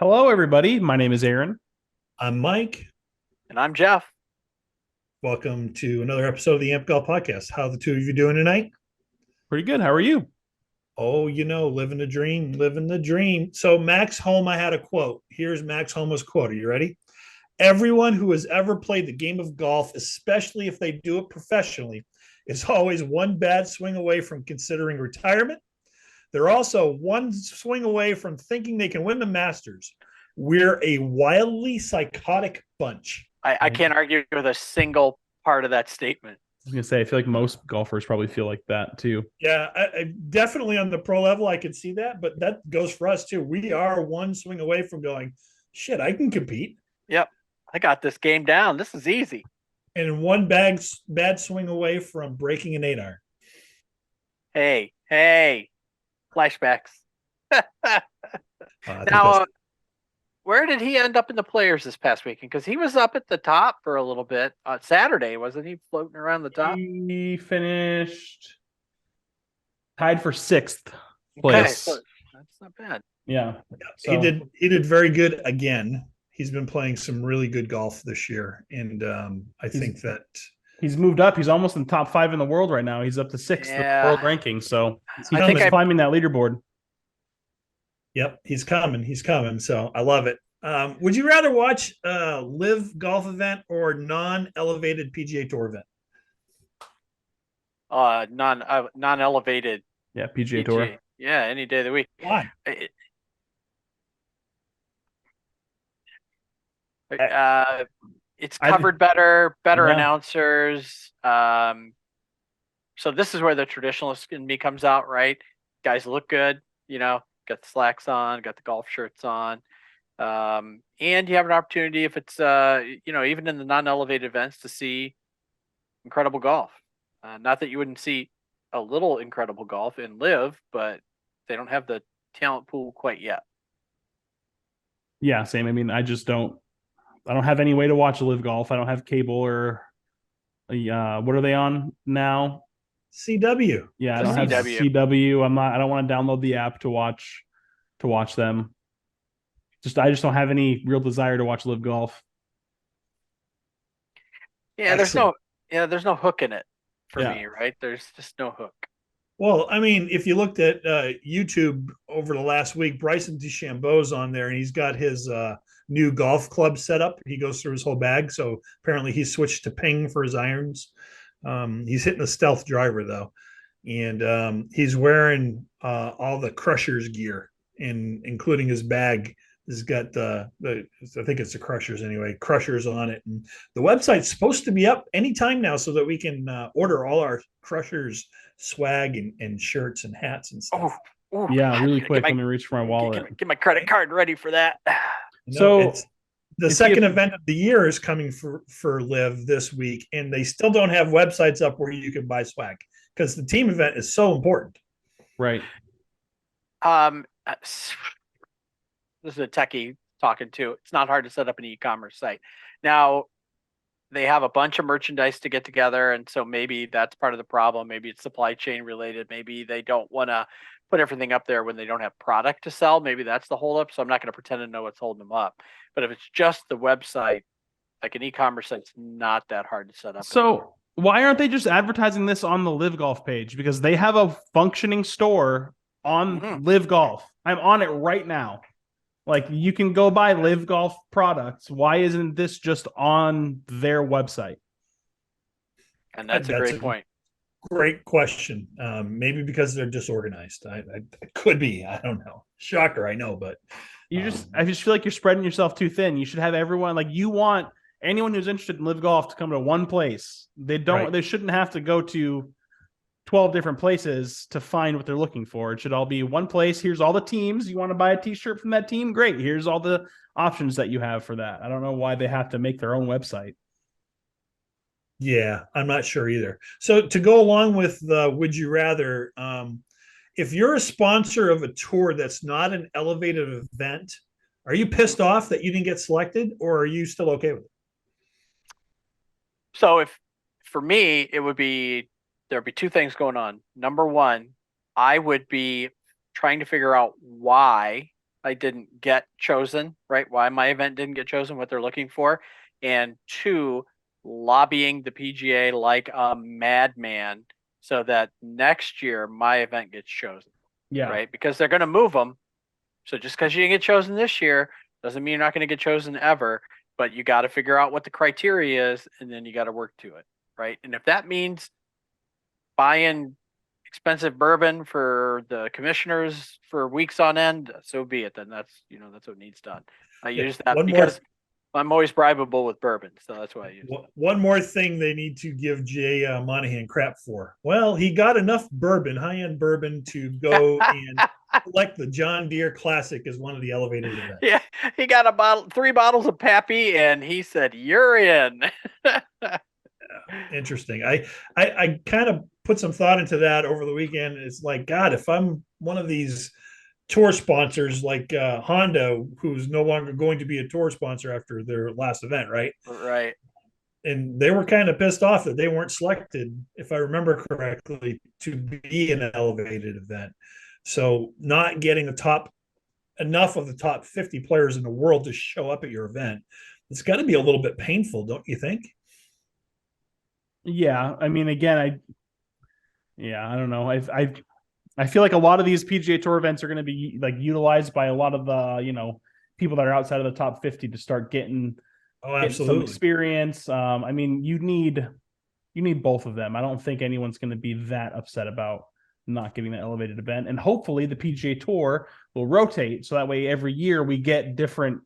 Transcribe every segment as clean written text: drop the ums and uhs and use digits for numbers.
Hello, everybody. My name is Aaron. I'm Mike. And I'm Jeff. Welcome to another episode of the AMPED podcast. How are the two of you doing tonight? Pretty good. How are you? Oh, living the dream, living the dream. So Max Homa had a quote. Here's Max Homa's quote. Are you ready? Everyone who has ever played the game of golf, especially if they do it professionally, is always one bad swing away from considering retirement. They're also one swing away from thinking they can win the Masters. We're a wildly psychotic bunch. I Right. can't argue with a single part of that statement. I was gonna say, I feel like most golfers probably feel like that too. Yeah, I definitely on the pro level, I can see that, but that goes for us too. We are one swing away from going, shit, I can compete, Yep. I got this game down. This is easy. and one bad swing away from breaking an 8 iron. Hey, flashbacks. I think Now, that's where did he end up in the players this past weekend? Because he was up at the top for a little bit on Saturday, wasn't he? Floating around the top. He finished tied for sixth Okay, place. so that's not bad. Yeah. he did very good again. He's been playing some really good golf this year, and I think that He's moved up. He's almost in the top 5 in the world right now. He's up to sixth in the Yeah. world ranking. So I he's think climbing that leaderboard. yep, he's coming. He's coming. So I love it. Would you rather watch a live golf event or non-elevated PGA Tour event? Non-elevated Yeah, PGA PG. Tour. Yeah, any day of the week. Why? It's covered better Yeah. announcers. So this is where the traditionalist in me comes out, right? Guys look good, got the slacks on, got the golf shirts on. And you have an opportunity if it's, even in the non-elevated events to see incredible golf. Not that you wouldn't see a little incredible golf in live, but they don't have the talent pool quite yet. Yeah, same. I mean, I don't have any way to watch live golf. I don't have cable or what are they on now? CW. Yeah, I The don't have CW. CW. I don't want to download the app to watch them. I just don't have any real desire to watch live golf. Yeah, Excellent. there's no hook in it for Yeah. me, right? There's just no hook. Well, I mean, if you looked at YouTube over the last week, Bryson DeChambeau's on there, and he's got his new golf club set up. He goes through his whole bag. So apparently, he switched to Ping for his irons. He's hitting a stealth driver though, and he's wearing all the Crushers gear, including his bag. Has got I think it's the Crushers anyway. Crushers on it, and the website's supposed to be up anytime now, so that we can order all our Crushers swag and shirts and hats and stuff. Yeah, really Get quick. my- Let me reach for my wallet. Get my credit card ready for that. So it's the second event of the year is coming for Live this week, and they still don't have websites up where you can buy swag because the team event is so important. Right. This is a techie talking too. It's not hard to set up an e-commerce site. Now, they have a bunch of merchandise to get together, and so maybe that's part of the problem. Maybe it's supply chain related. Maybe they don't want to put everything up there when they don't have product to sell. Maybe that's the holdup. So I'm not going to pretend to know what's holding them up. But if it's just the website, like an e-commerce site's not that hard to set up. So why aren't they just advertising this on the Live Golf page? Because they have a functioning store on Live Golf. I'm on it right now. Like, you can go buy Live Golf products. Why isn't this just on their website? And that's a great point. Great question. Maybe because they're disorganized. I could be. I don't know. Shocker, I know, but I just feel like you're spreading yourself too thin. You should have everyone, like, you want anyone who's interested in Live Golf to come to one place. They shouldn't have to go to 12 different places to find what they're looking for. It should all be one place. Here's all the teams. You want to buy a t-shirt from that team? Great. Here's all the options that you have for that. I don't know why they have to make their own website. yeah, I'm not sure either. So to go along with the would you rather, if you're a sponsor of a tour that's not an elevated event, are you pissed off that you didn't get selected, or are you still okay with it? So if for me, there'd be two things going on. Number one, I would be trying to figure out why I didn't get chosen, right? Why my event didn't get chosen, what they're looking for. And two, lobbying the PGA like a madman so that next year my event gets chosen, Yeah. right? Because they're going to move them. So just because you didn't get chosen this year doesn't mean you're not going to get chosen ever, but you got to figure out what the criteria is and then you got to work to it, right? And if that means buying expensive bourbon for the commissioners for weeks on end, so be it. Then that's what needs done. I use that because I'm always bribable with bourbon, so that's why I use it. One more thing they need to give Jay Monahan crap for. Well, he got enough bourbon, high-end bourbon, to go and select the John Deere Classic as one of the elevated events. Yeah, he got 3 bottles of Pappy, and he said, "You're in." Interesting. I kind of put some thought into that over the weekend. It's like, God, if I'm one of these tour sponsors like Honda, who's no longer going to be a tour sponsor after their last event, right? Right. And they were kind of pissed off that they weren't selected, if I remember correctly, to be an elevated event. So not getting enough of the top 50 players in the world to show up at your event, it's got to be a little bit painful, don't you think? Yeah, I mean, again, I don't know. I feel like a lot of these PGA Tour events are going to be like utilized by a lot of the people that are outside of the top 50 to start getting some experience. I mean, you need both of them. I don't think anyone's going to be that upset about not getting the elevated event, and hopefully the PGA Tour will rotate so that way every year we get different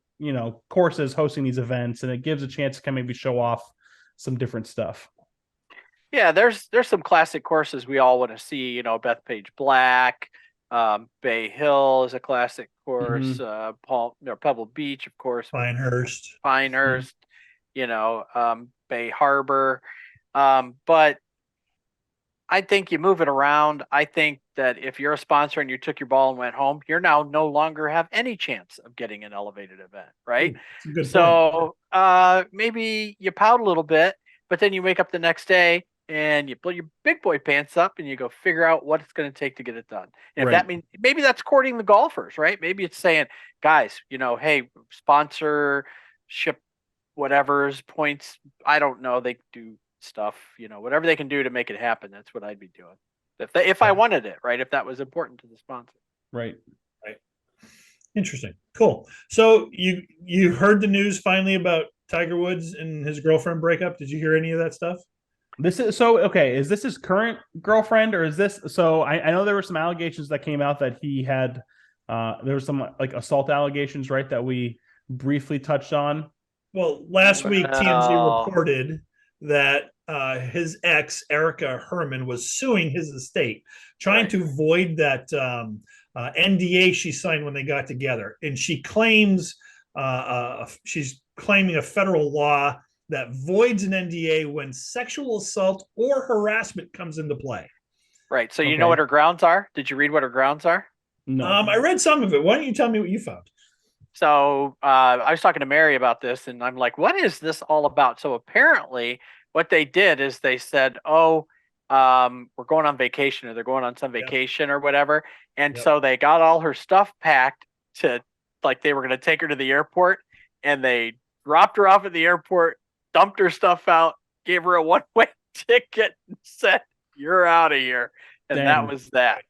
courses hosting these events, and it gives a chance to kind of maybe show off some different stuff. Yeah, there's some classic courses we all want to see. Bethpage Black, Bay Hill is a classic course. Pebble Beach, of course. Pinehurst, Bay Harbor. But I think you move it around. I think that if you're a sponsor and you took your ball and went home, you're now no longer have any chance of getting an elevated event, right? So maybe you pout a little bit, but then you wake up the next day and you pull your big boy pants up and you go figure out what it's going to take to get it done. And if that means, maybe that's courting the golfers, right? Maybe it's saying, guys, hey, sponsorship, whatever's points. I don't know. They do stuff, whatever they can do to make it happen. That's what I'd be doing if I wanted it, right? If that was important to the sponsor. Right. Interesting. Cool. So you heard the news finally about Tiger Woods and his girlfriend breakup. Did you hear any of that stuff? Is this his current girlfriend, or is this I know there were some allegations that came out that he had there was some like assault allegations, right, that we briefly touched on. Well, last week TMZ reported that his ex Erica Herman was suing his estate, trying to void that NDA she signed when they got together, and she claims she's claiming a federal law that voids an NDA when sexual assault or harassment comes into play. Right. So you know what her grounds are? Did you read what her grounds are? No. I read some of it. Why don't you tell me what you found? So I was talking to Mary about this, and I'm like, what is this all about? So apparently what they did is they said, we're going on vacation, or they're going on some vacation or whatever. And so they got all her stuff packed to, like, they were going to take her to the airport, and they dropped her off at the airport, dumped her stuff out, gave her a one-way ticket, and said, "You're out of here." And that was that.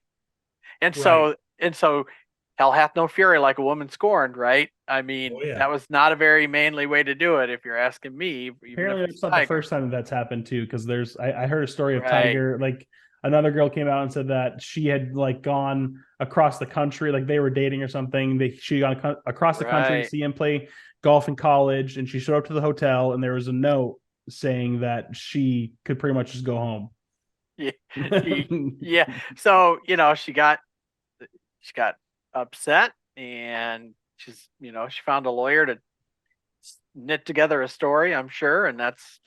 And so hell hath no fury like a woman scorned, right? I mean, that was not a very manly way to do it, if you're asking me. Apparently, it's not the first time that's happened too, because I heard a story of Tiger, like another girl came out and said that she had like gone across the country, like they were dating or something. She gone across the country to see him play golf in college, and she showed up to the hotel, and there was a note saying that she could pretty much just go home. Yeah. So she got upset, and she found a lawyer to knit together a story, I'm sure, and that's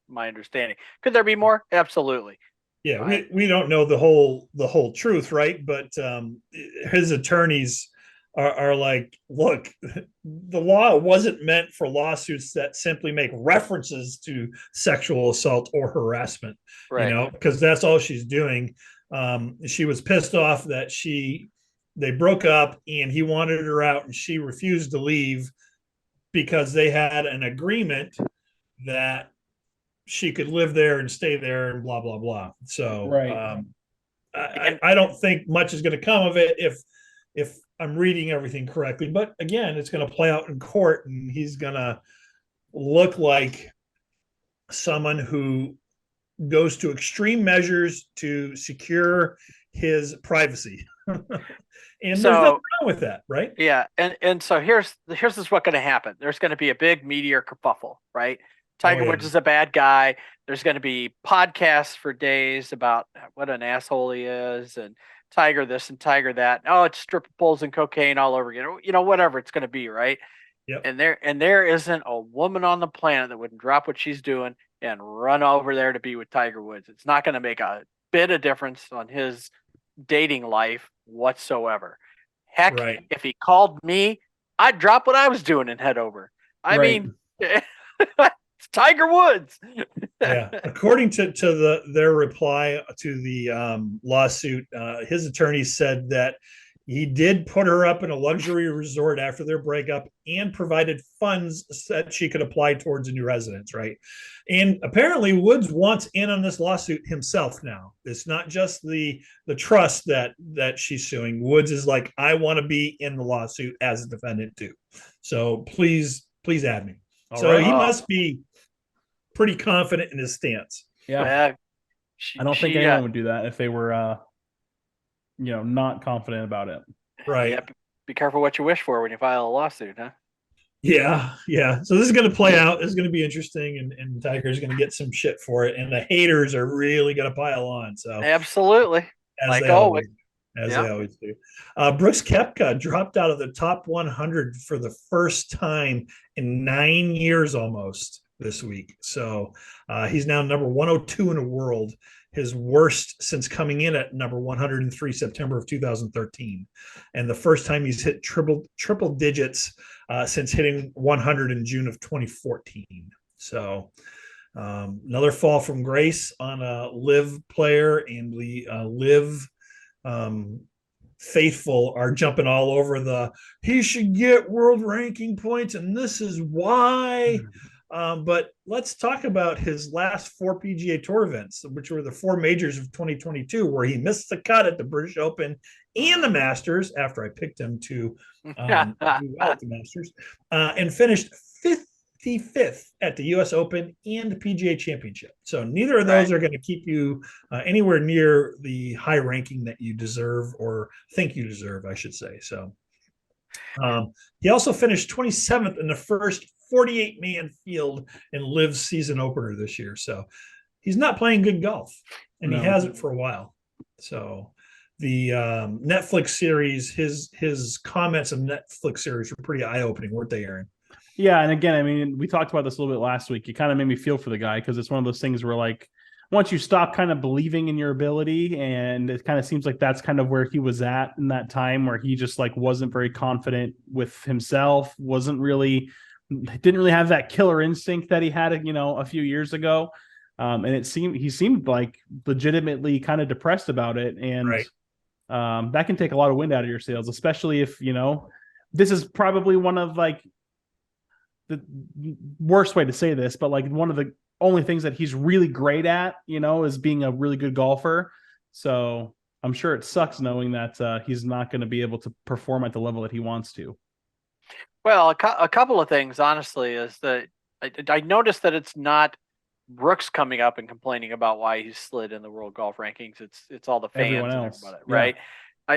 my understanding. Could there be more? Absolutely. Yeah, we don't know the whole truth, right? But his attorneys are like, look, the law wasn't meant for lawsuits that simply make references to sexual assault or harassment, right? Because that's all she's doing. She was pissed off that she they broke up, and he wanted her out, and she refused to leave because they had an agreement that she could live there and stay there and blah blah blah. So Right. I don't think much is going to come of it if I'm reading everything correctly. But again, it's going to play out in court, and he's going to look like someone who goes to extreme measures to secure his privacy. And there's nothing So wrong with that, right? yeah, and so here's what's going to happen. There's going to be a big meteor kerfuffle, right? Oh Tiger yeah, Woods is a bad guy. There's going to be podcasts for days about what an asshole he is, and Tiger this and Tiger that. Oh, it's stripper poles and cocaine all over again. You know, whatever it's going to be, right? yep, And there isn't a woman on the planet that wouldn't drop what she's doing and run over there to be with Tiger Woods. It's not going to make a bit of difference on his dating life whatsoever. Heck, right. if he called me, I'd drop what I was doing and head over. I Right. mean, it's Tiger Woods. Yeah, according to their reply to the lawsuit, his attorney said that he did put her up in a luxury resort after their breakup and provided funds that she could apply towards a new residence. Right, and apparently Woods wants in on this lawsuit himself now. It's not just the trust that she's suing. Woods is like, I want to be in the lawsuit as a defendant too. So please add me. All So right. he must be pretty confident in his stance. Yeah. Yeah, I don't think anyone would do that if they were, not confident about it. Right. yeah. Be careful what you wish for when you file a lawsuit, huh? Yeah. Yeah. So this is going to play out. This is going to be interesting, and Tiger's going to get some shit for it, and the haters are really going to pile on. So Absolutely, as like they always. always, as Yeah. they always do. Brooks Koepka dropped out of the top 100 for the first time in 9 years almost this week. So he's now number 102 in the world, his worst since coming in at number 103 September of 2013, and the first time he's hit triple digits since hitting 100 in June of 2014. So another fall from grace on a live player, and the live faithful are jumping all over he should get world ranking points and this is why. But let's talk about his last four PGA Tour events, which were the four majors of 2022, where he missed the cut at the British Open and the Masters after I picked him to do well at the Masters, and finished 55th at the U.S. Open and the PGA Championship. So neither of those are going to keep you anywhere near the high ranking that you deserve, or think you deserve, I should say. So he also finished 27th in the first 48-man field in Live's season opener this year. So he's not playing good golf, and he hasn't for a while. So the Netflix series, his comments of Netflix series were pretty eye-opening, weren't they, Aaron? Yeah, and again, I mean, we talked about this a little bit last week. It kind of made me feel for the guy, because it's one of those things where, like, once you stop kind of believing in your ability, and it kind of seems like that's kind of where he was at in that time, where he just like wasn't very confident with himself, didn't really have that killer instinct that he had, a few years ago. And he seemed like legitimately kind of depressed about it. And that can take a lot of wind out of your sails, especially if, this is probably one of like the worst way to say this, but like one of the only things that he's really great at, is being a really good golfer. So I'm sure it sucks knowing that he's not going to be able to perform at the level that he wants to. Well, a couple of things, honestly, is that I noticed that it's not Brooks coming up and complaining about why he's slid in the world golf rankings. It's all the fans Everyone and else, everybody, yeah. right?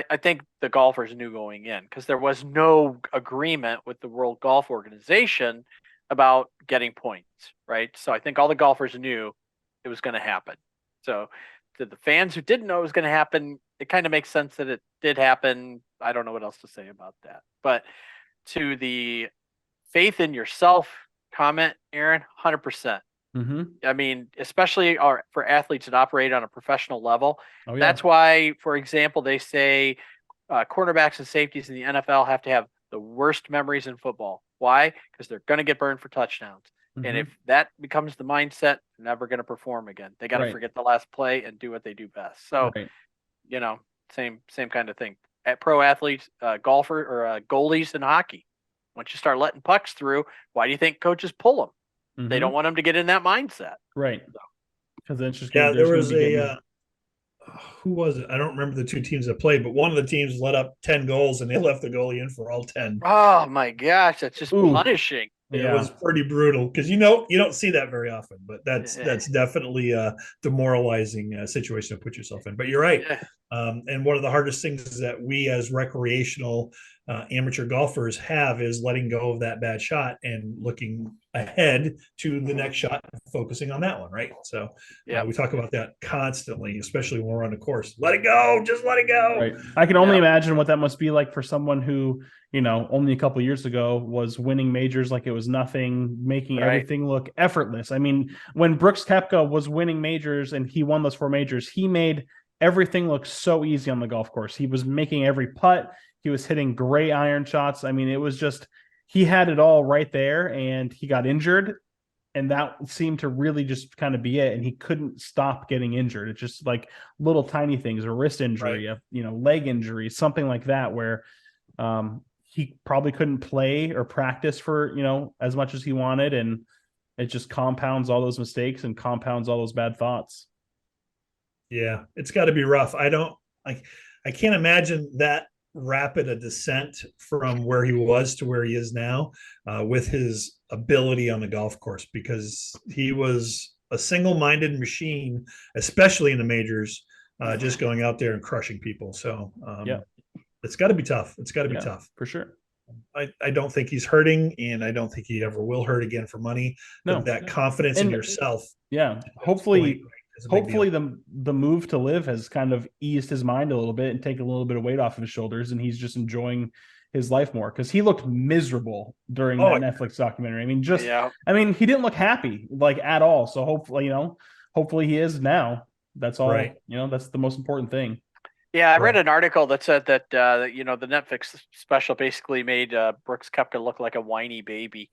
I think the golfers knew going in, because there was no agreement with the World Golf Organization about getting points, right? So I think all the golfers knew it was going to happen. So to the fans who didn't know it was going to happen, it kind of makes sense that it did happen. I don't know what else to say about that. But to the faith in yourself comment, Aaron, 100%. Mm-hmm. I mean, especially for athletes that operate on a professional level. Oh, yeah. That's why, for example, they say cornerbacks and safeties in the NFL have to have the worst memories in football. Why? Because they're going to get burned for touchdowns. Mm-hmm. And if that becomes the mindset, they're never going to perform again. They got to forget the last play and do what they do best. So, same kind of thing. at pro athletes, golfer or goalies in hockey. Once you start letting pucks through, why do you think coaches pull them? They don't want them to get in that mindset. Right. Because then it's just Yeah, there was a who was it? I don't remember the two teams that played, but one of the teams let up 10 goals and they left the goalie in for all 10. Oh my gosh, that's just punishing. It was pretty brutal because you don't see that very often, but that's definitely a demoralizing situation to put yourself in. But you're right. Yeah. And one of the hardest things is that we as recreational amateur golfers have is letting go of that bad shot and looking ahead to the next shot and focusing on that one, right? So we talk about that constantly, especially when we're on the course. Let it go, just let it go. Right. I can only imagine what that must be like for someone who, only a couple of years ago was winning majors like it was nothing, making everything look effortless. I mean, when Brooks Koepka was winning majors and he won those 4 majors, he made everything look so easy on the golf course. He was making every putt. He was hitting great iron shots. I mean, it was just, he had it all right there, and he got injured, and that seemed to really just kind of be it. And he couldn't stop getting injured. It's just like little tiny things, a wrist injury, a leg injury, something like that, where he probably couldn't play or practice for, as much as he wanted. And it just compounds all those mistakes and compounds all those bad thoughts. Yeah, it's got to be rough. I can't imagine that rapid a descent from where he was to where he is now with his ability on the golf course, because he was a single-minded machine, especially in the majors, just going out there and crushing people. So it's got to be tough. It's got to be tough for sure. I don't think he's hurting, and I don't think he ever will hurt again for money. No, that confidence in yourself. Yeah, hopefully the move to live has kind of eased his mind a little bit and taken a little bit of weight off of his shoulders, and he's just enjoying his life more, because he looked miserable during that Netflix documentary. I mean, he didn't look happy like at all. So hopefully he is now. That's all. Right. That's the most important thing. Yeah, I read an article that said that the Netflix special basically made Brooks Koepka look like a whiny baby.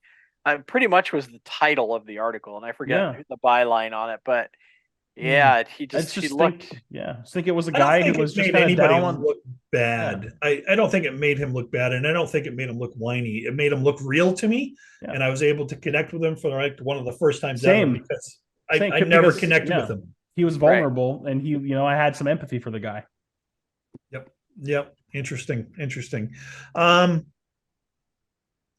Pretty much was the title of the article, and I forget the byline on it, but he looked. I think it was a guy who was just kind of down on. Look bad. Yeah. I don't think it made him look bad, and I don't think it made him look whiny. It made him look real to me, and I was able to connect with him for one of the first times ever, because I never connected with him. He was vulnerable, and I had some empathy for the guy. Yep. Interesting.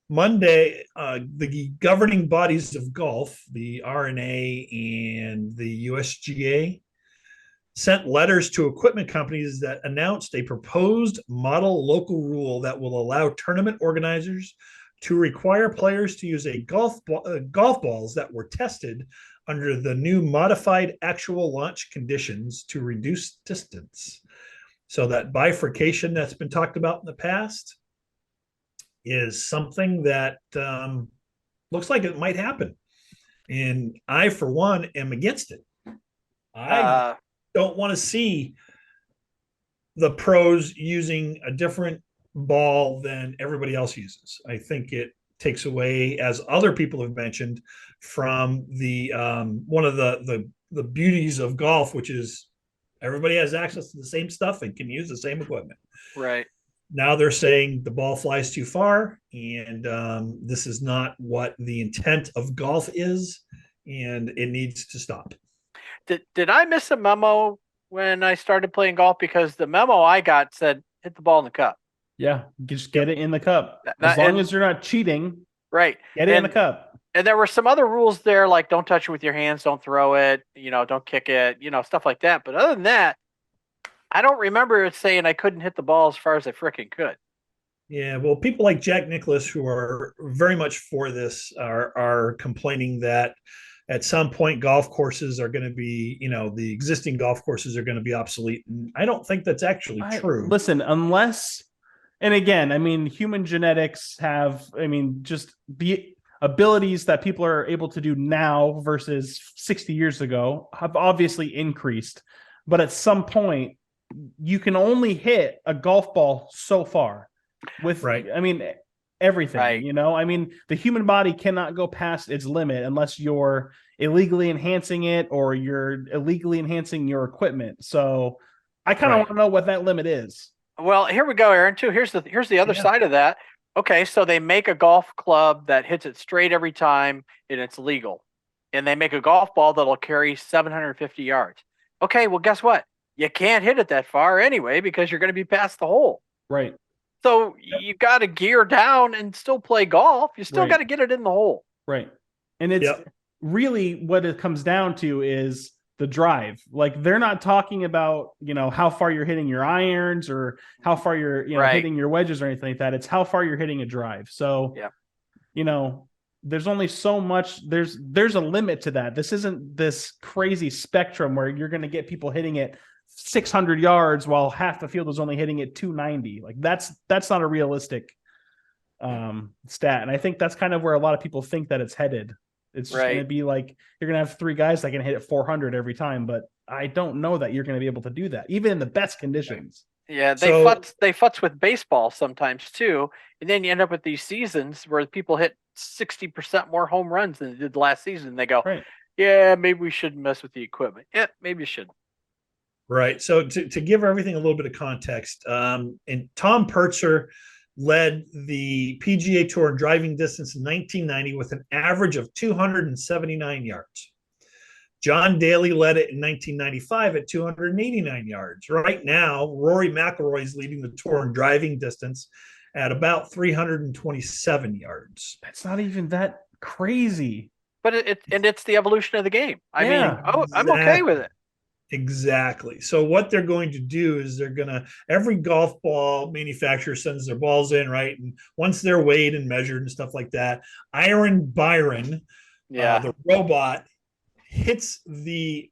Monday, the governing bodies of golf, the RNA and the USGA, sent letters to equipment companies that announced a proposed model local rule that will allow tournament organizers to require players to use golf balls that were tested under the new modified actual launch conditions to reduce distance. So that bifurcation that's been talked about in the past is something that looks like it might happen. And I, for one, am against it. I don't want to see the pros using a different ball than everybody else uses. I think it takes away, as other people have mentioned, from the one of the beauties of golf, which is everybody has access to the same stuff and can use the same equipment. Right. Now they're saying the ball flies too far, and this is not what the intent of golf is, and it needs to stop. Did I miss a memo when I started playing golf? Because the memo I got said hit the ball in the cup. Yeah, just get it in the cup. As long as you're not cheating, right? Get it in the cup. And there were some other rules there, like don't touch it with your hands, don't throw it, don't kick it, stuff like that. But other than that, I don't remember it saying I couldn't hit the ball as far as I freaking could. Yeah, well, people like Jack Nicklaus, who are very much for this, are complaining that at some point golf courses are going to be, the existing golf courses are going to be obsolete. And I don't think that's actually true. Listen, unless, and again, I mean, human genetics have, just the abilities that people are able to do now versus 60 years ago have obviously increased. But at some point, you can only hit a golf ball so far with, everything, the human body cannot go past its limit unless you're illegally enhancing it or you're illegally enhancing your equipment. So I kind of want to know what that limit is. Well, here we go, Aaron. Too. Here's the other Yeah. side of that. Okay, so they make a golf club that hits it straight every time, and it's legal, and they make a golf ball that'll carry 750 yards. Okay, well, guess what? You can't hit it that far anyway because you're going to be past the hole. Right. So you got to gear down and still play golf. You still Right. got to get it in the hole. Right. And it's really what it comes down to is the drive. Like they're not talking about, how far you're hitting your irons or how far you're, Right. hitting your wedges or anything like that. It's how far you're hitting a drive. So, there's only so much, there's a limit to that. This isn't this crazy spectrum where you're going to get people hitting it 600 yards while half the field is only hitting it 290. Like that's not a realistic stat. And I think that's kind of where a lot of people think that it's headed. It's just going to be like, you're going to have 3 guys that can hit it 400 every time, but I don't know that you're going to be able to do that, even in the best conditions. Yeah, they futz with baseball sometimes too, and then you end up with these seasons where people hit 60% more home runs than they did last season. They go, yeah, maybe we shouldn't mess with the equipment. Yeah, maybe you should. Right. So to give everything a little bit of context, and Tom Pertzer led the PGA Tour in driving distance in 1990 with an average of 279 yards. John Daly led it in 1995 at 289 yards. Right now, Rory McIlroy is leading the tour in driving distance at about 327 yards. That's not even that crazy. But it's the evolution of the game. I mean, I'm okay with it. Exactly. So what they're going to do is every golf ball manufacturer sends their balls in, right? And once they're weighed and measured and stuff like that, Iron Byron, the robot, hits a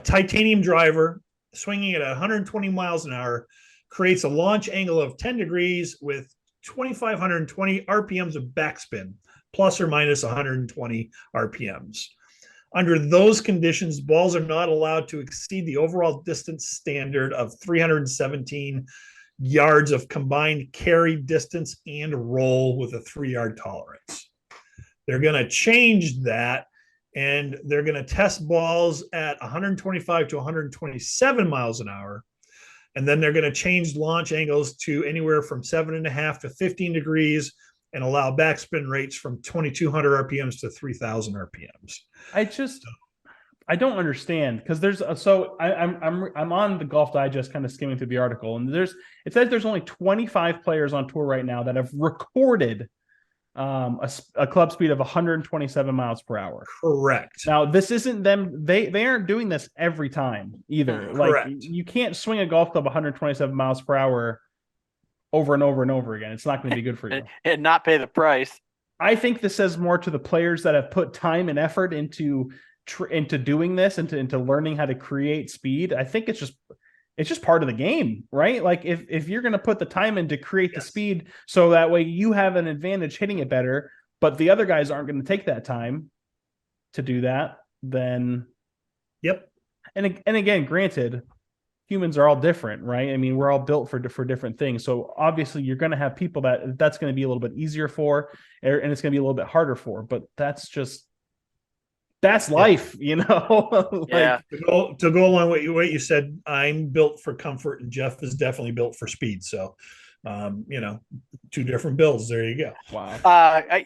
titanium driver swinging at 120 miles an hour, creates a launch angle of 10 degrees with 2,520 RPMs of backspin, plus or minus 120 RPMs. Under those conditions, balls are not allowed to exceed the overall distance standard of 317 yards of combined carry distance and roll with a 3-yard tolerance. They're going to change that, and they're going to test balls at 125 to 127 miles an hour. And then they're going to change launch angles to anywhere from 7.5 to 15 degrees and allow backspin rates from 2,200 RPMs to 3,000 RPMs. I don't understand because I'm on the Golf Digest kind of skimming through the article, and it says there's only 25 players on tour right now that have recorded a club speed of 127 miles per hour. Correct. Now, this isn't them. They aren't doing this every time either. Correct. Like you can't swing a golf club 127 miles per hour over and over and over again. It's not going to be good for you. And not pay the price. I think this says more to the players that have put time and effort into doing this, into learning how to create speed. I think it's just part of the game, right? Like if you're going to put the time in to create the speed, so that way you have an advantage hitting it better, but the other guys aren't going to take that time to do that, then And again, granted, humans are all different, right? I mean, we're all built for different things. So obviously you're going to have people that's going to be a little bit easier for, and it's going to be a little bit harder for, but that's life, To go along with what you said, I'm built for comfort and Jeff is definitely built for speed. So, 2 different builds. There you go. Wow.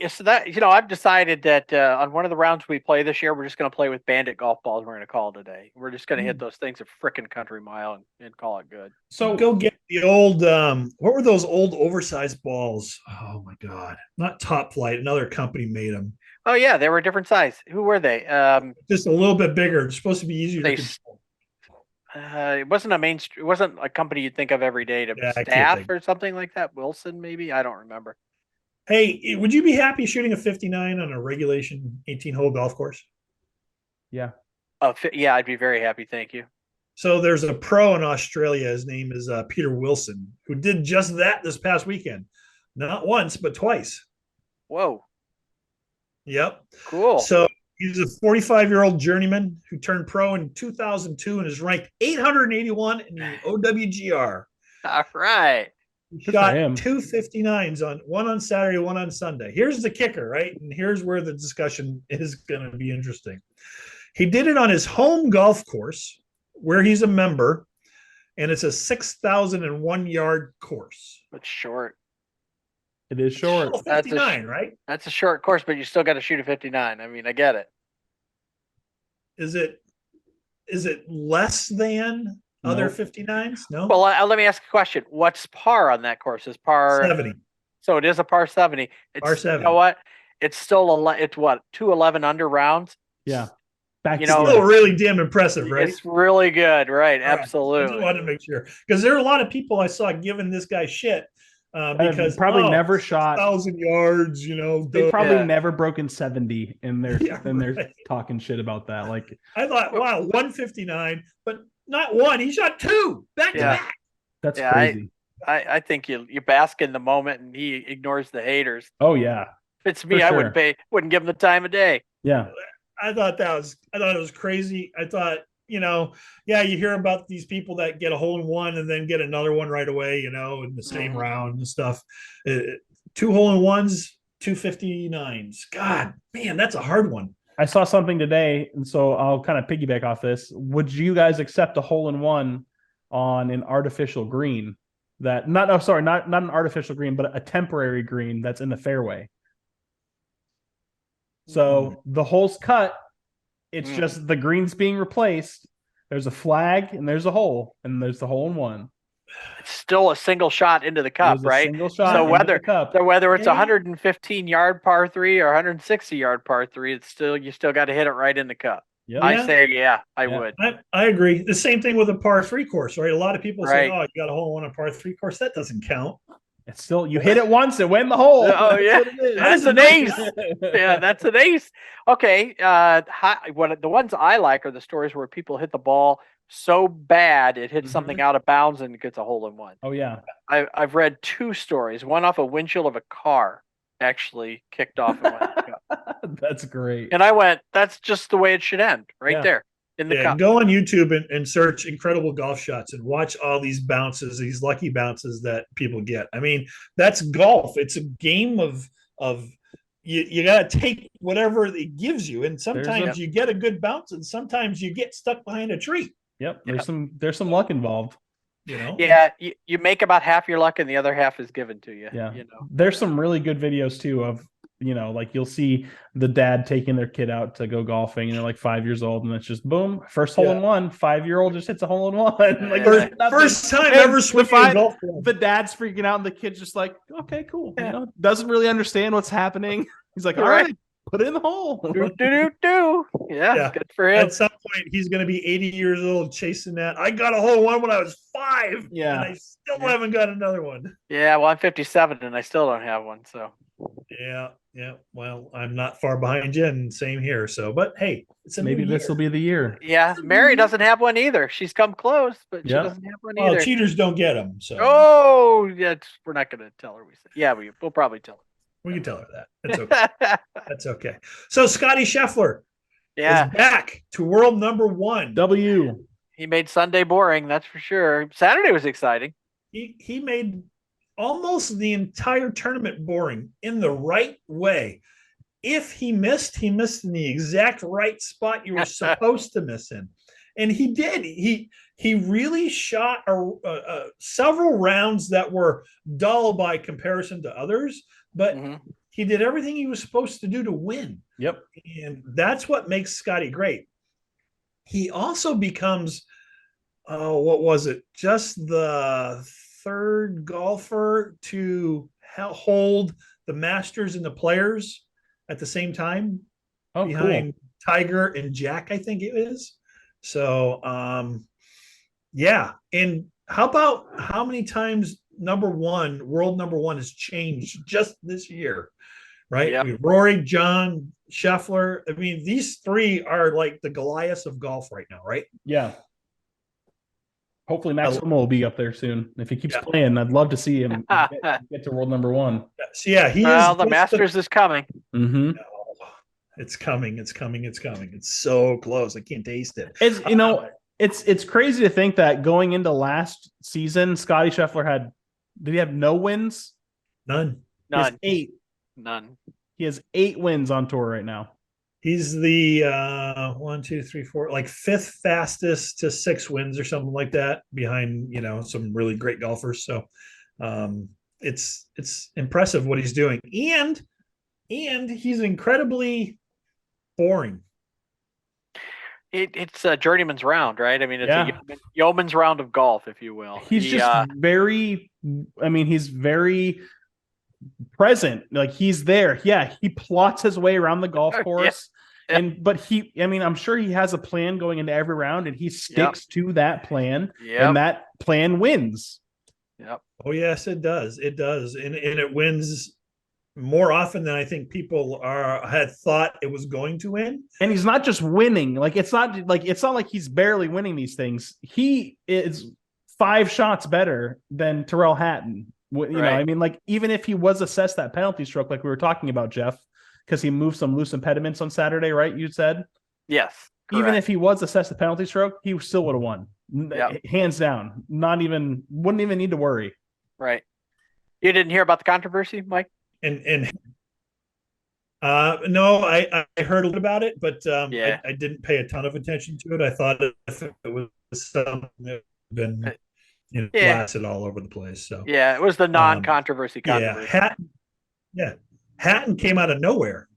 So that, I've decided that on one of the rounds we play this year, we're just going to play with Bandit golf balls. We're going to call it a day. We're just going to hit those things a frickin' country mile and call it good. So go get the old, what were those old oversized balls? Oh my God. Not Top Flight. Another company made them. Oh yeah. They were a different size. Who were they? Just a little bit bigger. It's supposed to be easier to control. It wasn't it wasn't a company you'd think of every day to staff or something like that. Wilson, maybe. I don't remember. Hey, would you be happy shooting a 59 on a regulation 18-hole golf course? Yeah. Yeah, I'd be very happy. Thank you. So there's a pro in Australia. His name is Peter Wilson, who did just that this past weekend. Not once, but twice. Whoa. Yep. Cool. So he's a 45-year-old journeyman who turned pro in 2002 and is ranked 881 in the OWGR. All right. He shot 2 59s, one on Saturday, one on Sunday. Here's the kicker, right? And here's where the discussion is going to be interesting. He did it on his home golf course where he's a member, and it's a 6,001-yard course. It's short. It is short. Still 59, right? That's a short course, but you still got to shoot a 59. I mean, I get it. Is it less than other 59s? No. Well, let me ask a question. What's par on that course? Is par 70. So it is a par 70. It's Par 70. You know what? It's still it's what 211 under rounds. Yeah. Back still really damn impressive, right? It's really good, right? All Absolutely. I just wanted to make sure because there are a lot of people I saw giving this guy shit because probably never shot 1,000 yards. They probably never broken 70, and they're right. talking shit about that. Like I thought, wow, 159, but not one. He shot two back to back. That's crazy. I think you bask in the moment, and he ignores the haters. Oh yeah. If it's me, I wouldn't give him the time of day. Yeah. I thought it was crazy. I thought, you hear about these people that get a hole in one and then get another one right away, in the same round and stuff. 2 hole in ones, 259s. God, man, that's a hard one. I saw something today, and so I'll kind of piggyback off this. Would you guys accept a hole in one on an artificial green? Not an artificial green, but a temporary green that's in the fairway. So the hole's cut. It's just the green's being replaced. There's a flag and there's a hole, and there's the hole in one. It's still a single shot into the cup, right? Single shot so into the cup. whether it's 115-yard par 3 or 160-yard par 3, you still got to hit it right in the cup. Yep. I say, I would. I agree. The same thing with a par 3 course, right? A lot of people say, "Oh, you got a hole in a par 3 course." That doesn't count. It's still you hit it once, it went in the hole. Oh yeah, that's an ace. Yeah, that's an ace. Okay, the ones I like are the stories where people hit the ball so bad it hits something out of bounds and it gets a hole in one. Oh yeah, I've read 2 stories. One off a windshield of a car actually kicked off and went. That's great. And I went, that's just the way it should end, right there. In the cup. Go on YouTube and search incredible golf shots and watch all these bounces, these lucky bounces that people get. I mean, that's golf. It's a game of you got to take whatever it gives you, and sometimes you get a good bounce, and sometimes you get stuck behind a tree. Yep, there's some luck involved. Yeah, you make about half your luck, and the other half is given to you. Yeah, there's some really good videos too of. Like you'll see the dad taking their kid out to go golfing, and they're like 5 years old, and it's just boom, first hole in one. 5-year-old just hits a hole in one. Like first time ever swinging a golf ball. The dad's freaking out, and the kid's just like, okay, cool. Doesn't really understand what's happening. He's like, all right, put it in the hole. Yeah, good for him. At some point, he's going to be 80 years old chasing that. I got a hole in one when I was 5. Yeah, and I still haven't got another one. Yeah, well, I'm 57 and I still don't have one. So. Yeah. Well, I'm not far behind you, and same here. So, but hey, maybe this will be the year. Yeah, Mary doesn't have one either. She's come close, but she doesn't have one either. Cheaters don't get them. So. Oh, yeah, we're not going to tell her. We'll probably tell her. We can tell her that. That's okay. That's okay. So Scotty Scheffler, is back to world number 1. W. He made Sunday boring, that's for sure. Saturday was exciting. He made almost the entire tournament boring in the right way. If he missed in the exact right spot you were supposed to miss in. And he did. He really shot several rounds that were dull by comparison to others, but he did everything he was supposed to do to win. Yep. And that's what makes Scotty great. He also becomes, just the 3rd golfer to hold the Masters and the Players at the same time behind Tiger and Jack, I think it is. So, And how about how many times world number one has changed just this year, right? Yep. I mean, Rory, John, Scheffler. I mean, these 3 are like the Goliaths of golf right now, right? Yeah. Hopefully Max Homa will be up there soon. If he keeps playing, I'd love to see him get to world number 1. So he is. The Masters is coming. Mm-hmm. It's coming. It's so close. I can't taste it. It's crazy to think that going into last season, Scotty Scheffler did he have no wins? None. He has 8. None. He has 8 wins on tour right now. He's the one, two, three, four, like fifth fastest to 6 wins or something like that, behind some really great golfers. So it's impressive what he's doing, and he's incredibly boring. It's a journeyman's round, right? I mean, it's Yeah. a yeoman's round of golf, if you will. He's just very, I mean, he's very present. Like he's there. Yeah, he plots his way around the golf course. Yeah. But I'm sure he has a plan going into every round, and he sticks to that plan, and that plan wins. Yep. Oh yes, it does. It does, and it wins more often than I think people had thought it was going to win. And he's not just winning. Like it's not like he's barely winning these things. He is 5 shots better than Terrell Hatton. You know, I mean, like even if he was assessed that penalty stroke, like we were talking about, Jeff, because he moved some loose impediments on Saturday, right? You said yes. Correct. Even if he was assessed the penalty stroke, he still would have won, hands down. Wouldn't even need to worry. Right. You didn't hear about the controversy, Mike? And no, I heard a little about it, but I didn't pay a ton of attention to it. I thought if it was something that had been blasted all over the place. So yeah, it was the non-controversy controversy. Hatton came out of nowhere.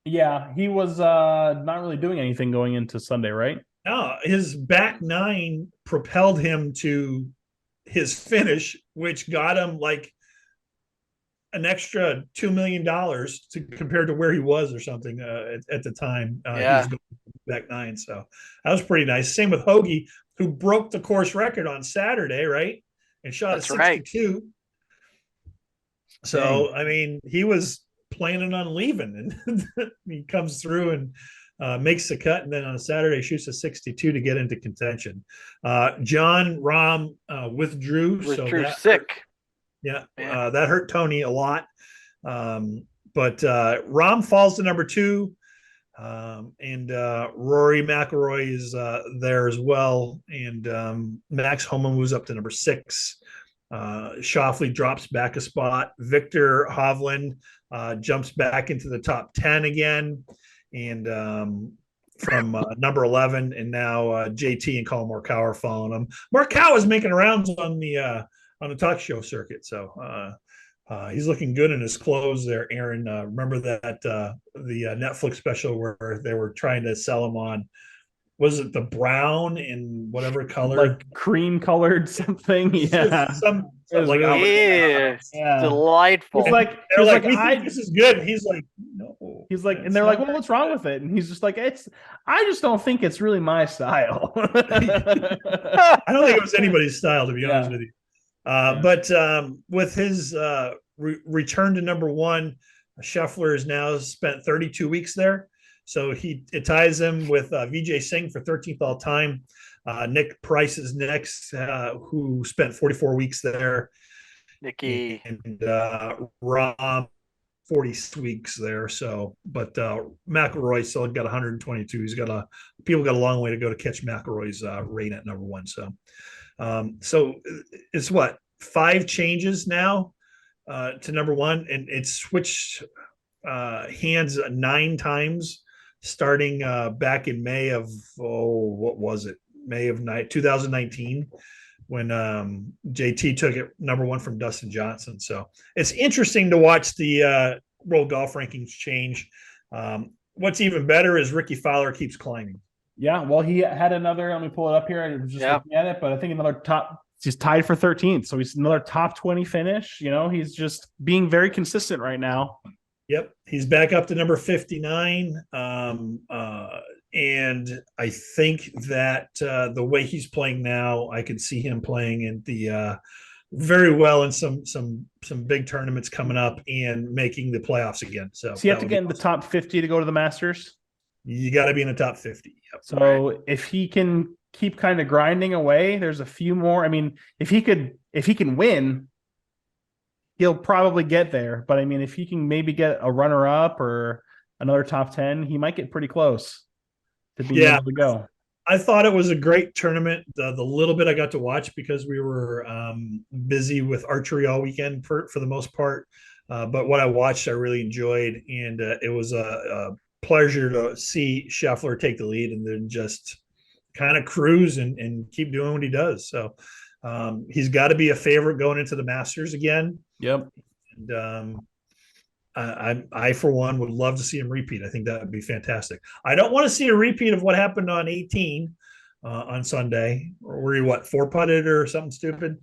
Yeah, he was not really doing anything going into Sunday, right? No, his back nine propelled him to his finish, which got him like an extra $2 million compared to where he was or something at the time. He was going back nine, so that was pretty nice. Same with Hoagie, who broke the course record on Saturday, right? And shot a 62. Right. So, I mean, he was planning on leaving, and he comes through and makes the cut, and then on a Saturday shoots a 62 to get into contention. John Rahm withdrew. So sick. That hurt Tony a lot. But Rahm falls to number 2. And Rory McIlroy is there as well. And Max Homa moves up to number 6. Schauffele drops back a spot. Victor Hovland jumps back into the top 10 again. And from number 11. And now JT and Colin Morikawa are following him. Morikawa is making rounds on the talk show circuit. So he's looking good in his clothes there, Aaron. Remember that the Netflix special where they were trying to sell him on, was it the brown in whatever color? Like cream colored something? Yeah. Something like delightful. He's like, this is good. And he's like, no. He's like, and they're like, well, what's wrong with it? And he's just like, I just don't think it's really my style. I don't think it was anybody's style, to be honest with you. But with his return to number 1, Scheffler has now spent 32 weeks there. So it ties him with Vijay Singh for 13th all time. Nick Price is next, who spent 44 weeks there. Nicky. And Rahm, 40 weeks there. So, but McIlroy still got 122. People got a long way to go to catch McIlroy's reign at number 1. So it's 5 changes now to number 1, and it's switched hands 9 times, starting back in May of May of 2019, when JT took it number 1 from Dustin Johnson. So it's interesting to watch the world golf rankings change. What's even better is Ricky Fowler keeps climbing. Yeah, well, he had another. Let me pull it up here. I was just looking at it, but I think another top. He's tied for 13th, so he's another top 20 finish. You know, he's just being very consistent right now. Yep, he's back up to number 59, and I think that the way he's playing now, I could see him playing in the very well in some big tournaments coming up and making the playoffs again. So you have to get in the top 50 to go to the Masters. You got to be in the top 50. Yep. So if he can keep kind of grinding away, there's a few more. I mean, if he can win, he'll probably get there. But I mean, if he can maybe get a runner up or another top 10, he might get pretty close to being able to go. I thought it was a great tournament. The little bit I got to watch, because we were busy with archery all weekend for the most part. But what I watched, I really enjoyed, and it was a pleasure to see Scheffler take the lead and then just kind of cruise and keep doing what he does. So he's got to be a favorite going into the Masters again. Yep. And I, for one, would love to see him repeat. I think that would be fantastic. I don't want to see a repeat of what happened on 18 on Sunday, where he four putted or something stupid.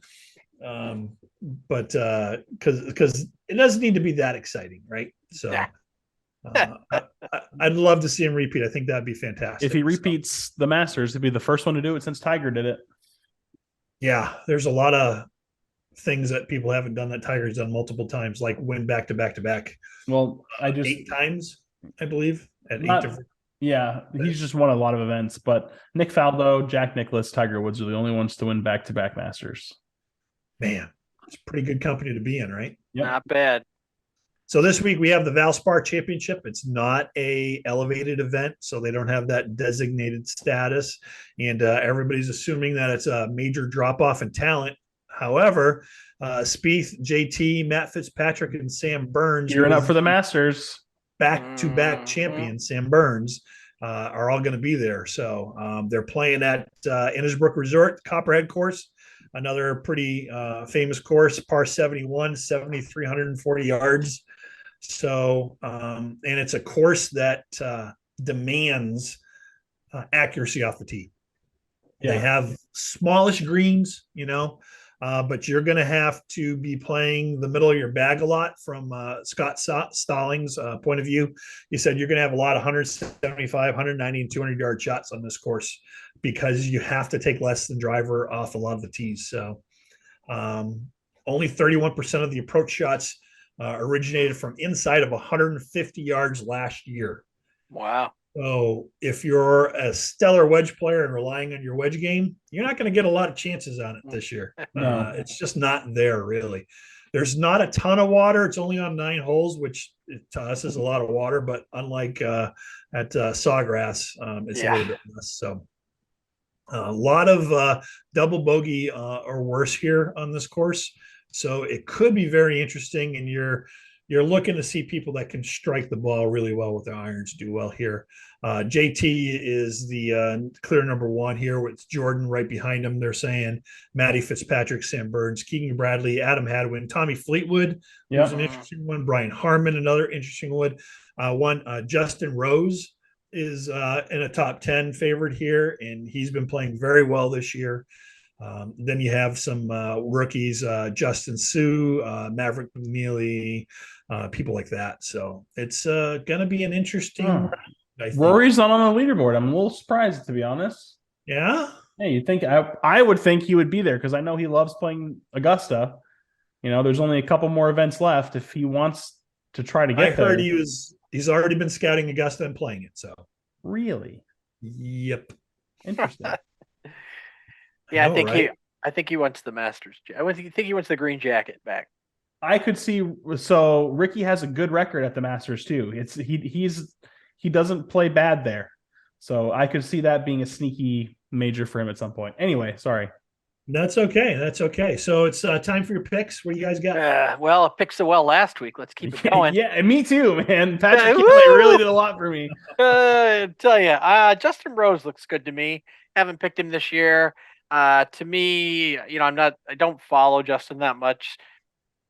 But because it doesn't need to be that exciting, right? So I'd love to see him repeat. I think that'd be fantastic. If he repeats the Masters, he'd be the first one to do it since Tiger did it. Yeah, there's a lot of things that people haven't done that Tiger's done multiple times, like win back to back to back. Well, I just 8 times, I believe, at not, 8 different. Yeah, he's just won a lot of events, but Nick Faldo, Jack Nicklaus, Tiger Woods are the only ones to win back-to-back Masters. Man, it's pretty good company to be in, right? Yep. Not bad. So this week we have the Valspar Championship. It's not a elevated event, so they don't have that designated status, and everybody's assuming that it's a major drop-off in talent. However, Spieth, JT, Matt Fitzpatrick, and Sam Burns, gearing up for the Masters, back-to-back champions, Sam Burns, are all going to be there. So they're playing at Innisbrook Resort, Copperhead course, another pretty famous course, par 71, 7,340 yards. So, and it's a course that demands accuracy off the tee. Yeah. They have smallish greens, but you're going to have to be playing the middle of your bag a lot from Scott Stallings' point of view. He said you're going to have a lot of 175, 190, and 200-yard shots on this course because you have to take less than driver off a lot of the tees. So only 31% of the approach shots originated from inside of 150 yards last year. Wow. So if you're a stellar wedge player and relying on your wedge game, you're not going to get a lot of chances on it this year. No. It's just not there, really. There's not a ton of water. It's only on 9 holes, which to us is a lot of water, but unlike at Sawgrass, it's a little bit less. So a lot of double bogey or worse here on this course. So it could be very interesting, and you're looking to see people that can strike the ball really well with their irons do well here. JT is the clear number 1 here with Jordan right behind him. They're saying Matty Fitzpatrick, Sam Burns, Keegan Bradley, Adam Hadwin, Tommy Fleetwood, who's an interesting one, Brian Harmon, another interesting one. Justin Rose is in a top 10 favorite here, and he's been playing very well this year. Then you have some rookies, Justin Sue, Maverick McNeely, people like that. So it's going to be an interesting round, I think. Rory's not on the leaderboard. I'm a little surprised, to be honest. Yeah? Yeah, you'd think I would think he would be there because I know he loves playing Augusta. There's only a couple more events left if he wants to try to get there. I heard he's already been scouting Augusta and playing it. So really? Yep. Interesting. Yeah, I think he wants the Masters. I think he wants the green jacket back. I could see. So Ricky has a good record at the Masters too. He doesn't play bad there, so I could see that being a sneaky major for him at some point. Anyway, sorry. That's okay. So it's time for your picks. What do you guys got? Well, I picked so well last week. Let's keep it going. Yeah, me too, man. Patrick Cantlay really did a lot for me. Tell you, Justin Rose looks good to me. Haven't picked him this year. To me, I don't follow Justin that much.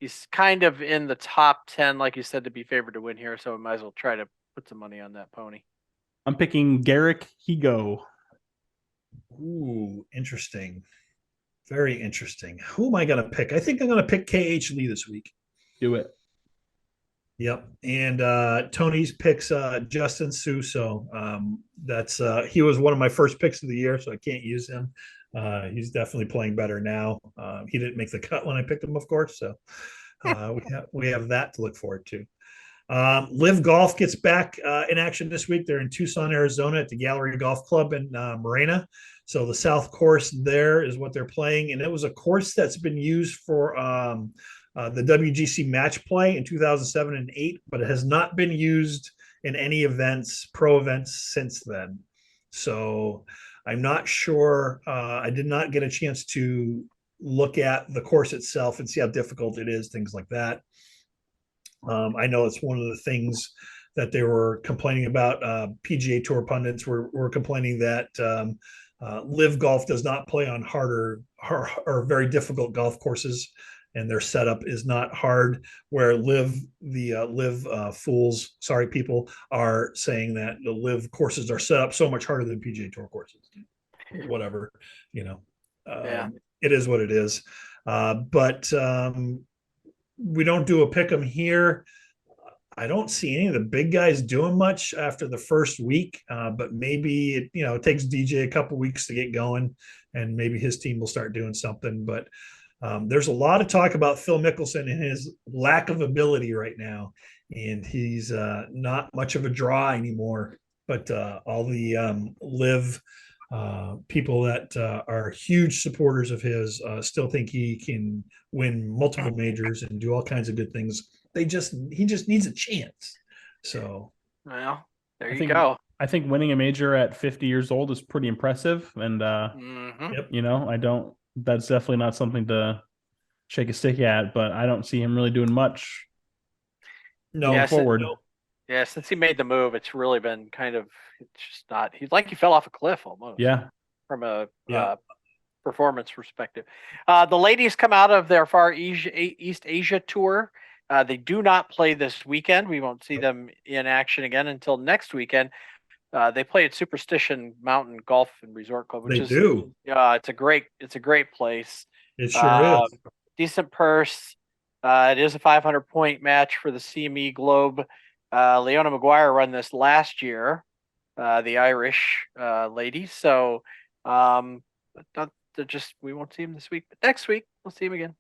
He's kind of in the top 10, like you said, to be favored to win here. So I might as well try to put some money on that pony. I'm picking Garrick Higo. Ooh, interesting. Very interesting. Who am I going to pick? I think I'm going to pick KH Lee this week. Do it. Yep. And Tony's picks Justin Sue. So that's he was one of my first picks of the year, so I can't use him. He's definitely playing better now. He didn't make the cut when I picked him, of course. So we have that to look forward to. Live Golf gets back in action this week. They're in Tucson, Arizona at the Gallery Golf Club in Marina. So the South Course there is what they're playing. And it was a course that's been used for the WGC match play in 2007 and 8, but it has not been used in any pro events since then. So I'm not sure. I did not get a chance to look at the course itself and see how difficult it is, things like that. I know it's one of the things that they were complaining about. PGA Tour pundits were complaining that Live Golf does not play on harder or very difficult golf courses, and their setup is not hard. Where Live fools, sorry people, are saying that the Live courses are set up so much harder than PGA Tour courses. Whatever, you know, Yeah. it is what it is. But we don't do a pick 'em here. I don't see any of the big guys doing much after the first week, but maybe it takes DJ a couple weeks to get going, and maybe his team will start doing something. But there's a lot of talk about Phil Mickelson and his lack of ability right now, and he's not much of a draw anymore. But all the Live people that are huge supporters of his still think he can win multiple majors and do all kinds of good things. He just needs a chance. So, well, there I you think, go. I think winning a major at 50 years old is pretty impressive, and Mhm. yep. That's definitely not something to shake a stick at. But I don't see him really doing much no, going forward. Yeah, since he made the move, it's really been it's just not. He's like he fell off a cliff almost. Yeah, From a Yeah. performance perspective. The ladies come out of their East Asia tour. They do not play this weekend. We won't see them in action again until next weekend. They play at Superstition Mountain Golf and Resort Club, which they is do. it's a great place. It sure is. Decent purse. It is a 500 point match for the CME Globe. Leona Maguire run this last year, the Irish lady. So we won't see him this week, but next week we'll see him again.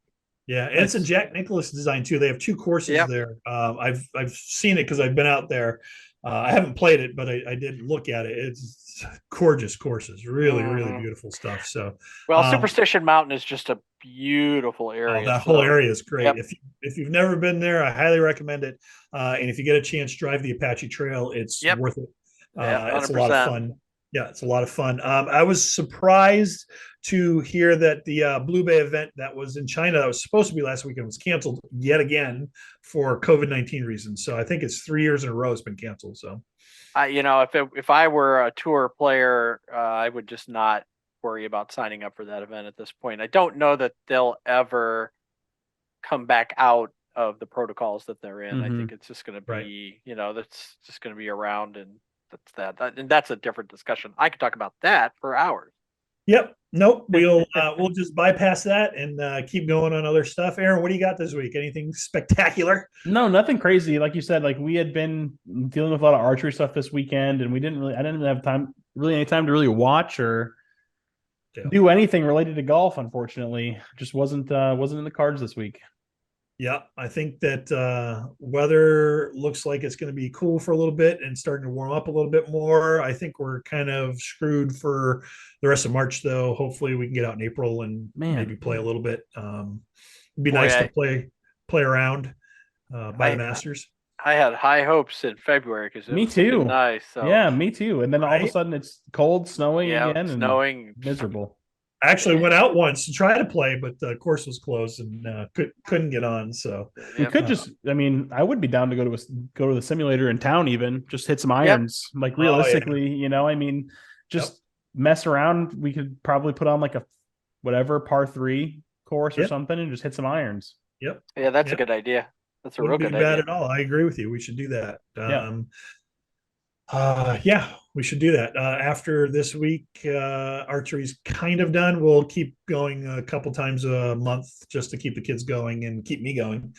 Yeah, and it's a Jack Nicklaus design too. They have two courses there. I've seen it because I've been out there. I haven't played it, but I did look at it. It's gorgeous courses, really, really beautiful stuff. So, well, Superstition Mountain is just a beautiful area. That whole area is great. Yep. If you've never been there, I highly recommend it. And if you get a chance, drive the Apache Trail. It's worth it. It's a lot of fun. Yeah, it's a lot of fun. I was surprised to hear that the Blue Bay event that was in China that was supposed to be last weekend was canceled yet again for COVID-19 reasons. So I think it's 3 years in a row it's been canceled. So, if I were a tour player, I would just not worry about signing up for that event at this point. I don't know that they'll ever come back out of the protocols that they're in. I think it's just going to be, that's just going to be around, and and that's a different discussion. I could talk about that for hours. Yep. Nope. We'll just bypass that and keep going on other stuff. Aaron, what do you got this week? Anything spectacular? No, nothing crazy. Like you said, like we had been dealing with a lot of archery stuff this weekend, and I didn't really have any time to really watch or do anything related to golf. Unfortunately, just wasn't in the cards this week. Yeah, I think that weather looks like it's going to be cool for a little bit and starting to warm up a little bit more. I think we're kind of screwed for the rest of March, though. Hopefully, we can get out in April and maybe play a little bit. It'd be nice to play around by the Masters. I had high hopes in February because me too. Nice, so. Yeah, me too. And then all of a sudden, it's cold, snowing again, and miserable. I actually went out once to try to play, but the course was closed and couldn't get on. So we could I would be down to go to the simulator in town, even just hit some irons. Like realistically, just mess around. We could probably put on like a par 3 course or something and just hit some irons. Yep. Yeah, that's a good idea. That's a real good idea. Bad at all. I agree with you. We should do that. We should do that. After this week, archery's kind of done. We'll keep going a couple times a month just to keep the kids going and keep me going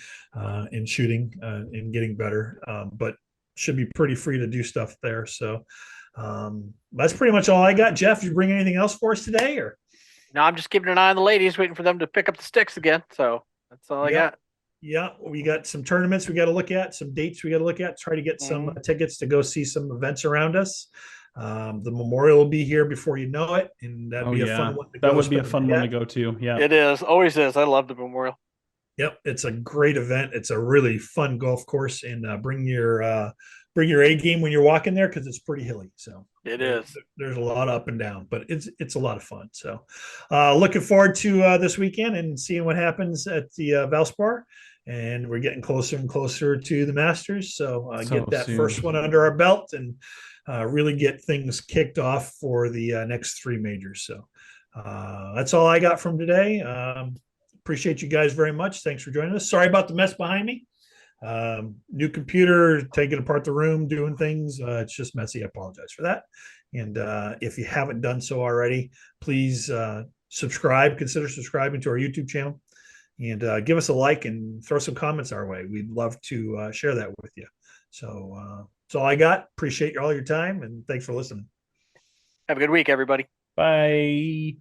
in shooting and getting better. But should be pretty free to do stuff there. So that's pretty much all I got. Jeff, did you bring anything else for us today? Or no, I'm just keeping an eye on the ladies, waiting for them to pick up the sticks again. So that's all I got. Yeah, we got some tournaments we got to look at, some dates we got to look at, try to get some tickets to go see some events around us. The memorial will be here before you know it, and that'd be a fun one to go. That would be a fun one to go to. Yeah, it is. Always is. I love the memorial. Yep, it's a great event. It's a really fun golf course, and bring your A game when you're walking there because it's pretty hilly. So it is. There's a lot of up and down, but it's a lot of fun. So looking forward to this weekend and seeing what happens at the Valspar. and we're getting closer and closer to the Masters. So, So get that soon. first one under our belt and really get things kicked off for the next three majors. So that's all I got from today. Appreciate you guys very much. Thanks for joining us. Sorry about the mess behind me. New computer, taking apart the room, doing things. It's just messy. I apologize for that. And if you haven't done so already, please subscribe. Consider subscribing to our YouTube channel, and give us a like and throw some comments our way. We'd love to share that with you. So that's all I got. Appreciate all your time, and thanks for listening. Have a good week, everybody. Bye.